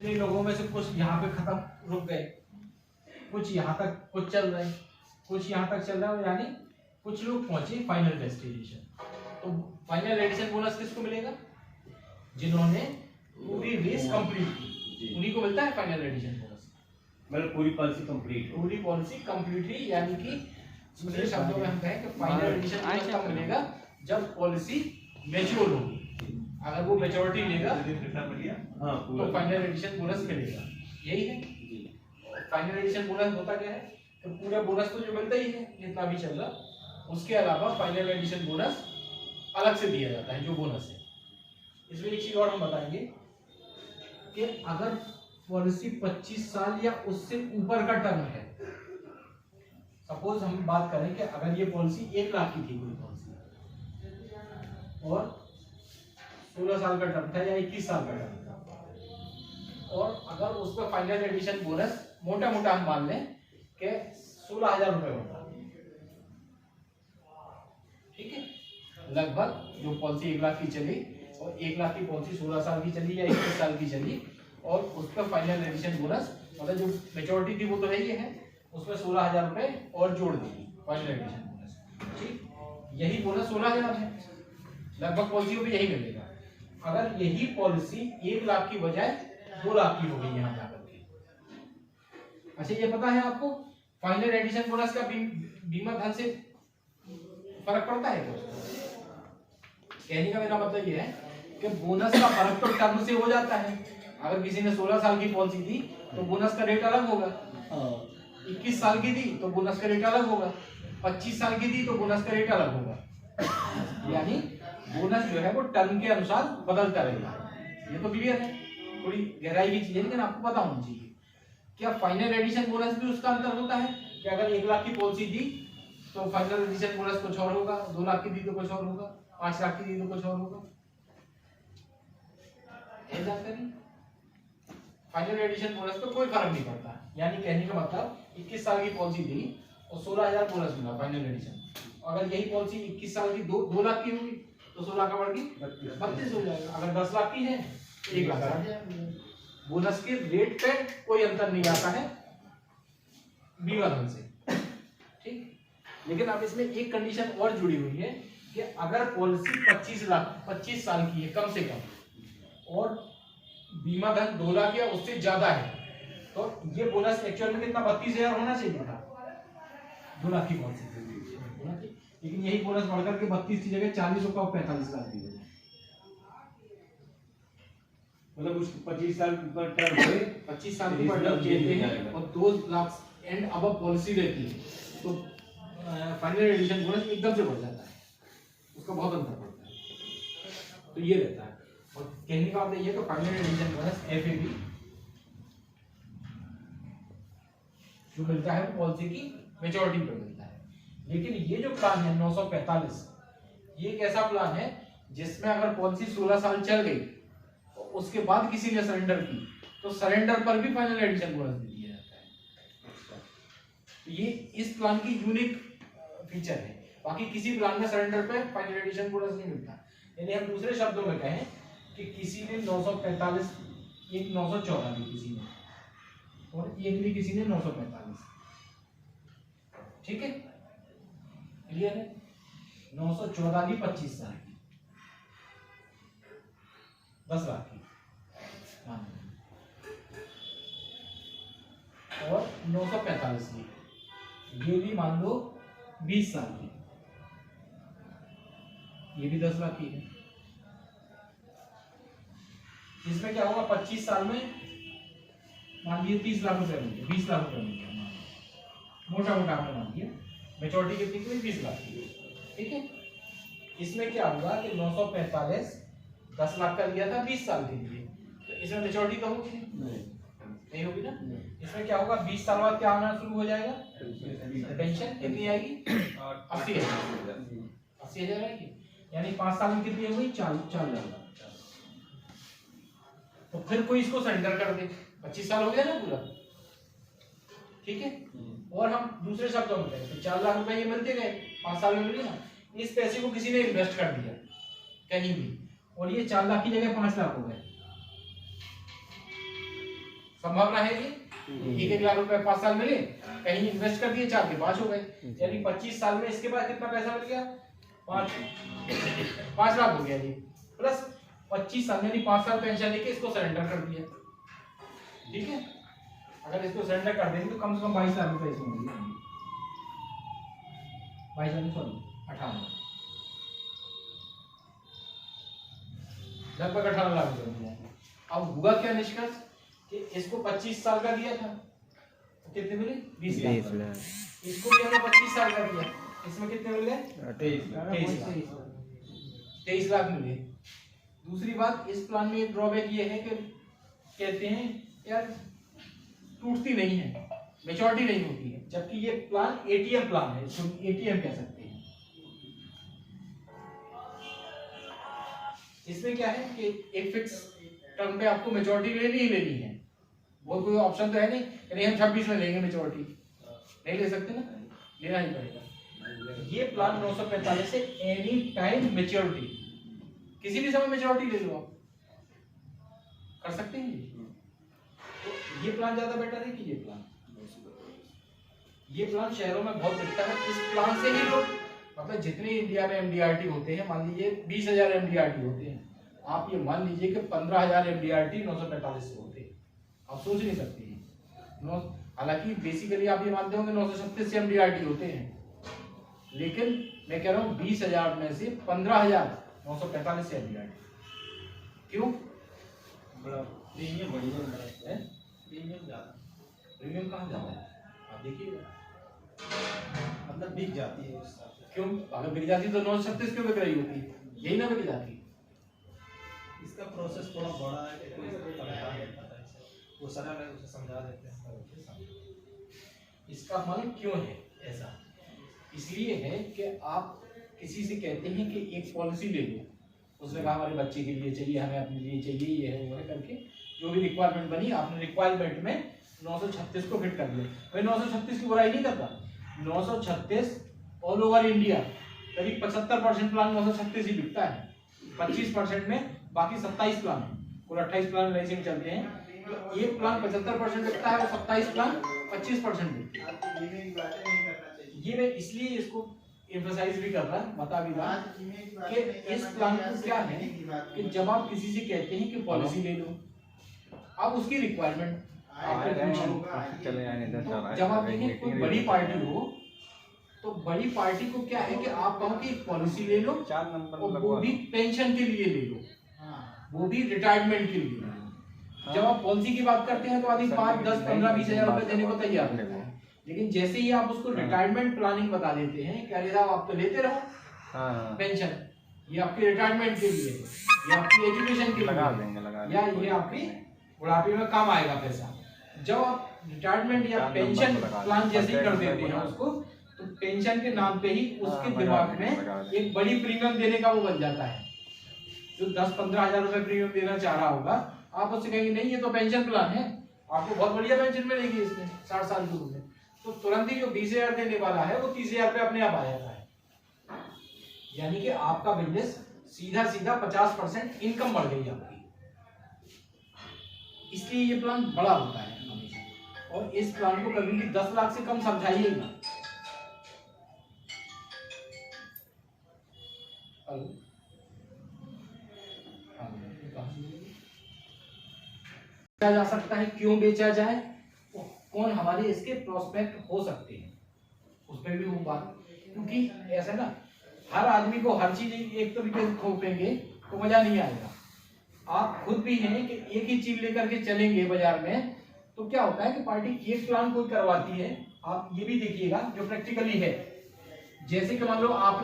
इन लोगों में से कुछ यहाँ पे खत्म रुक गए, कुछ यहाँ तक कुछ चल रहे, कुछ यहाँ तक चल रहा है, यानी कुछ लोग पहुंचे फाइनल डेस्टिनेशन। तो फाइनल एडिशन बोनस किसको मिलेगा? जिन्होंने पूरी रेस कंप्लीट की, उन्हीं को मिलता है फाइनल एडिशन बोनस। मतलब पूरी पॉलिसी कंप्लीट, पूरी पॉलिसी कंप्लीट ही, यानी कि दूसरे शब्दों में हम कहें कि फाइनल एडिशन बोनस तब मिलेगा जब पॉलिसी मैच्योर होगी। अगर वो मैच्योरिटी लेगा तो फाइनल एडिशन बोनस मिलेगा। यही है फाइनल एडिशन बोनस। होता क्या है तो पूरा बोनस तो जो मिलता ही है जितना भी चल रहा, उसके अलावा फाइनल एडिशन बोनस अलग से दिया जाता है जो बोनस है। इसमें एक चीज और हम बताएंगे कि अगर पॉलिसी 25 साल या उससे ऊपर का टर्म है, सपोज हम बात करें कि अगर ये पॉलिसी 1 लाख की थी कोई पॉलिसी और 16 साल का टर्म था या 21 साल का टर्म था, और अगर उस पर फाइनल एडिशन बोनस मोटा मोटा हम मान लें कि 16,000 रुपए होता, ठीक है, लगभग जो पॉलिसी 1 लाख की चली और 1 लाख की पॉलिसी 16 साल की चली या 21 साल की चली, और उस पर फाइनल एडिशन बोनस मतलब जो मेच्योरिटी थी वो तो है ही है, उसमें 16,000 रुपए और जोड़ दी फाइनल एडिशन बोनस। ठीक, यही बोनस 16,000 है, लगभग पॉलिसियों पे यही मिलेगा। अगर यही पॉलिसी 1 लाख की बजाय 2 लाख की हो गई यहाँ जाकर के, अच्छा ये पता है आपको फाइनल एडिशन बोनस का बीमा धन से फर्क पड़ता है क्या? कहने का मेरा मतलब ये है कि बोनस का फर्क तो टर्म से हो जाता है। अगर किसी ने 16 साल की पॉलिसी दी तो बोनस का रेट अलग होगा, 21 साल की दी तो बोनस का रेट अलग होगा, 25 साल की दी तो बोनस का रेट अलग होगा। यानी बोनस जो है वो टर्म के अनुसार बदलता रहेगा। ये तो क्लियर है, थोड़ी गहराई की चीज है लेकिन आपको पता होना चाहिए। क्या फाइनल एडिशन बोनस भी उसका अंतर होता है कि अगर 1 लाख की पॉलिसी दी तो फाइनल एडिशन बोनस कुछ और होगा, 2 लाख की दी तो कुछ और होगा, 5 लाख की दी तो कुछ और होगा। जानकारी फाइनल एडिशन बोनस पे कोई फर्क नहीं पड़ता। यानी कहने का मतलब 21 साल की पॉलिसी दी और 16,000 बोनस मिला फाइनल एडिशन, अगर यही पॉलिसी 21 साल की 2 लाख की होगी तो 16 का बढ़ के 32 हो जाएगा। अगर 10 लाख की है तो 1 लाख आ जाएगा। बोनस के रेट पे कोई अंतर नहीं आता है बीमा धन से, ठीक। लेकिन अब इसमें एक कंडीशन और जुड़ी हुई है कि अगर पॉलिसी 25 साल की है कम से कम और बीमा धन 2 लाख या उससे ज्यादा है, तो ये बोनस एक्चुअल में कितना 32,000 होना चाहिए था 2 लाख की पॉलिसी, लेकिन यही बोनस बढ़कर के 32 की जगह 40 होगा और 45 लाख दी। मतलब उस 25 साल पर टर्म हुए, 25 साल की टर्म चलते हैं और 2 लाख एंड अब पॉलिसी रहती है तो फाइनल एडिशन बोनस एकदम से बढ़ जाता है, उसका बहुत अंतर पड़ता है। तो ये रहता है। और कहने का मतलब ये तो फाइनल एडिशन बोनस एफएबी जो मिलता है वो पॉलिसी की मैच्योरिटी पर मिलता है। लेकिन ये जो प्लान है 945, ये एक ऐसा प्लान है जिसमें अगर पॉलिसी 16 साल चल गई और उसके बाद किसी ने सरेंडर की तो सरेंडर पर भी फाइनल एडिशन बोनस दे दिया जाता है। तो ये इस प्लान की यूनिक फीचर है। बाकी किसी प्लान में सरेंडर पे फाइनल एडिशन बोनस नहीं मिलता। यानी हम दूसरे शब्दों में कहें कि किसी ने 945, एक 914 दी किसी ने और एक भी किसी ने 945, ठीक है, क्लियर है। 914 दी 25 साल की 10 लाख की, हाँ, और 945 की ये भी मान लो 20 साल की, ये भी 10 लाख की है। इसमें क्या होगा 25 साल में मान लीजिए 30 लाख रुपए मिल गए, 20 लाख रुपए मिल गए, मोटा मोटा आपने मान लिया। मेच्योरिटी कितनी की 20 लाख की, ठीक है। इसमें क्या होगा कि 945 10 लाख का लिया था 20 साल के लिए, तो इसमें मेच्योरिटी तो होगी नहीं होगी ना। इसमें क्या होगा 20 साल बाद क्या आना शुरू हो जाएगा, पेंशन कितनी आएगी 80,000 आएगी। यानी 5 साल में कितनी हो गई 4 लाख। तो फिर कोई इसको सरेंडर कर दे, 25 साल हो गया ना पूरा, ठीक है। और हम दूसरे शब्दों में कहें तो 4 लाख रुपए ये मिलते गए 5 साल में मिले ना, इस पैसे को किसी ने इन्वेस्ट कर दिया कहीं भी और ये 4 लाख की जगह 5 लाख हो गए, संभावना है ये 1-1 लाख रुपए 5 साल मिले, कहीं इन्वेस्ट कर दिए 4 के 5 हो गए, यानी 25 साल में इसके बाद कितना पैसा मिल गया 5 लाख हो गया जी, प्लस 25 साल यानी 5 साल पेंशन लेके इसको सरेंडर कर दिया। ठीक है, अगर इसको सरेंडर कर देंगे तो कम से कम 22 लाख रुपए इसमें मिलेंगे, 28 लगभग 18 लाख रुपए मिले। अब हुआ क्या निष्कर्ष कि इसको 25 साल का दिया था तो कितने मिले 20 लाख, इसको भी हमने 25 साल का दिया, इसमें कितने मिल गए 23 लाख मिले। दूसरी बात, इस प्लान में एक ड्रॉबैक ये है कि कहते हैं यार टूटती नहीं है, मैच्योरिटी नहीं होती है, जबकि ये प्लान एटीएम प्लान है, इसको एटीएम कह सकते हैं। इसमें क्या है कि एक फिक्स टर्म पे आपको मैच्योरिटी लेनी ही लेनी है, वो कोई ऑप्शन तो है नहीं कि हम 26 में लेंगे मैच्योरिटी, नहीं ले सकते ना, लेना ही पड़ेगा। ये प्लान 945 से एनी टाइम मैच्योरिटी, किसी भी समय मैच्योरिटी ले लो आप, कर सकते हैं। तो ये प्लान ज्यादा बेटर है कि ये प्लान? ये प्लान शहरों में बहुत बिकता है, इस प्लान से ही लोग मतलब जितने इंडिया में एमडीआरटी होते हैं, मान लीजिए 20,000 एमडीआरटी होते हैं, आप ये मान लीजिए कि 15,000 एमडीआरटी 945 से होते हैं, आप सोच नहीं सकते हैं। हालांकि बेसिकली आप ये मानते होंगे 936 से एमडीआरटी होते हैं, लेकिन मैं कह रहा हूँ 20,000 में से 15,945 से एमडीआरटी। क्यों? बड़ा प्रीमियम बढ़िया है, प्रीमियम ज्यादा, प्रीमियम कहाँ जाता है आप देखिएगा, मतलब बिक जाती है उस हिसाब से। क्यों? अगर बिक जाती तो 936 क्यों बिक रही होती, यही ना बिक जाती। इसका प्रोसेस थोड़ा बड़ा है, देखो इसको समझा नहीं पता है, वो सरल है, उसे समझा देते हैं। इसका मन क्यों है ऐसा? इसलिए है कि आप किसी से कहते हैं कि एक पॉलिसी ले लो, उसने कहा हमारे बच्चे के लिए चाहिए, हमें अपने लिए चाहिए, ये है वो है करके जो भी रिक्वायरमेंट बनी, आपने रिक्वायरमेंट में 936 को फिट कर दिया। भाई 936 की बुराई नहीं करता, 936 ऑल ओवर इंडिया करीब 75% प्लान 936 ही बिकता है, 25% में बाकी 27 प्लान है, कुल 28 प्लान लाइसेंस चलते हैं, तो एक प्लान 75% बिकता है और 27 प्लान 25% बिकते हैं। ये मैं इसलिए इसको एम्फसाइज भी कर रहा, बता भी रहा कि इस प्लान को क्या है कि जब आप किसी से कहते हैं कि पॉलिसी ले लो, अब उसकी रिक्वायरमेंट जब आप देखें कोई बड़ी पार्टी हो तो बड़ी पार्टी को क्या है कि आप कहो कि पॉलिसी ले लो, और वो भी पेंशन के लिए ले लो, वो भी रिटायरमेंट के लिए। जब आप पॉलिसी की बात करते हैं तो आदमी 5, 10, 15, 20 हजार रुपए देने को तैयार रहता है, लेकिन जैसे ही आप उसको रिटायरमेंट प्लानिंग बता देते हैं कि अरे साहब आप तो लेते रहो पेंशन, ये आपके रिटायरमेंट के लिए, ये आपकी एजुकेशन के लिए, या ये आपकी बुढ़ापे में काम आएगा पैसा। जब आप रिटायरमेंट या पेंशन प्लान जैसे ही कर देते हैं उसको, तो पेंशन के नाम पे ही उसके दिमाग में एक बड़ी प्रीमियम देने का वो बन जाता है। जो 10-15 हजार रुपए प्रीमियम देना चाह रहा होगा, आप उससे कहेंगे नहीं ये तो पेंशन प्लान है, आपको बहुत बढ़िया पेंशन मिलेगी इसमें 60 साल की उम्र में, तो तुरंत ही जो 20,000 देने वाला है वो 30,000 पे अपने आप आ जाता है। यानी कि आपका बिजनेस सीधा 50% इनकम बढ़ गई आपकी। इसलिए ये प्लान बड़ा होता है हमेशा, और इस प्लान को कभी भी 10 लाख से कम समझाइएगा। बेचा जा सकता है, क्यों बेचा जाए, कौन हमारे इसके प्रोस्पेक्ट हो सकते हैं, उसमें भी वो बात, क्योंकि ऐसा ना हर आदमी को हर चीज एक तरीके से थोपेंगे तो मजा नहीं आएगा। आप खुद भी हैं कि एक ही चीज लेकर के चलेंगे बाजार में, तो क्या होता है कि पार्टी एक प्लान कोई करवाती है, आप ये भी देखिएगा जो प्रैक्टिकली है, जैसे कि मान लो आप